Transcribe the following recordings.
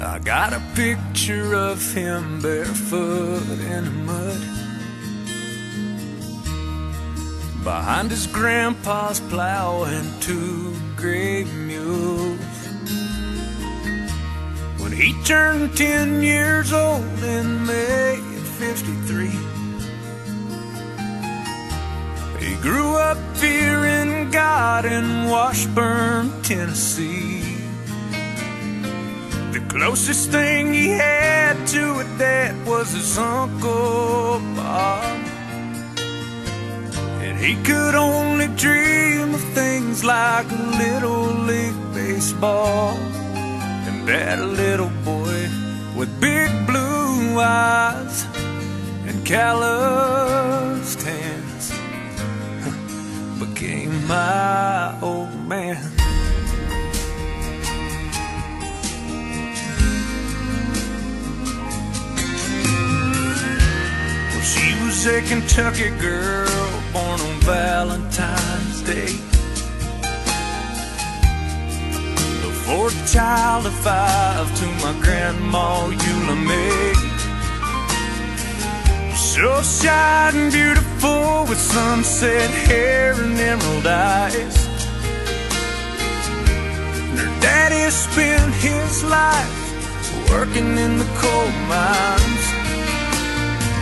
I got a picture of him barefoot in the mud behind his grandpa's plow and 2 gray mules. When he turned 10 years old in May of '53, he grew up fearing God in Washburn, Tennessee. The closest thing he had to a dad was his Uncle Bob, and he could only dream of things like Little League baseball and that little boy with big blue eyes and calloused hands became my old man. Well, she was a Kentucky girl born on Valentine's Day, the 4th child of 5 to my grandma Eula May. So shy and beautiful with sunset hair and emerald eyes. And her daddy spent his life working in the coal mines.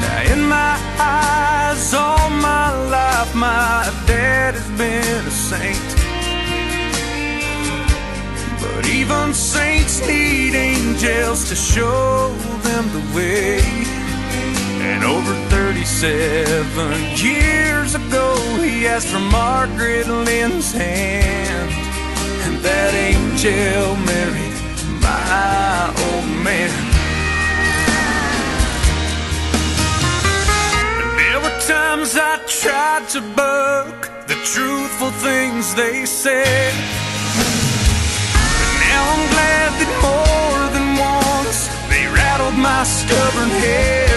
Now in my eyes, all my life, my dad has been a saint. But even saints need angels to show them the way. And over 37 years ago, he asked for Margaret Lynn's hand, and that angel married my old man. And there were times I tried to buck the truthful things they said, but now I'm glad that more than once they rattled my stubborn head.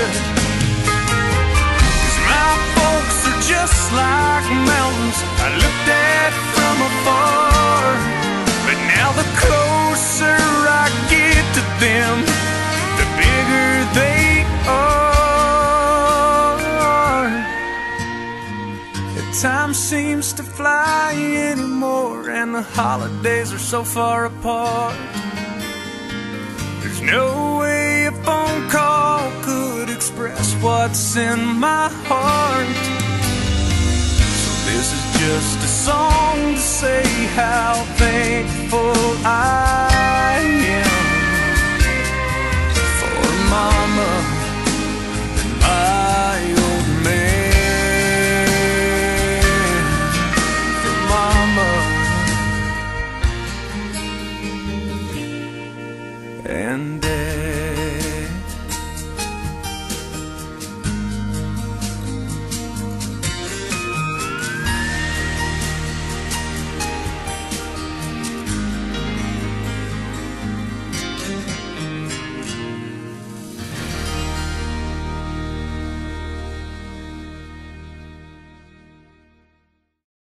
My folks are just like mountains I looked at from afar, but now the closer I get to them, the bigger they are. The time seems to fly anymore, and the holidays are so far apart. There's no way a phone call could express what's in my heart. So this is just a song to say how thankful I am for my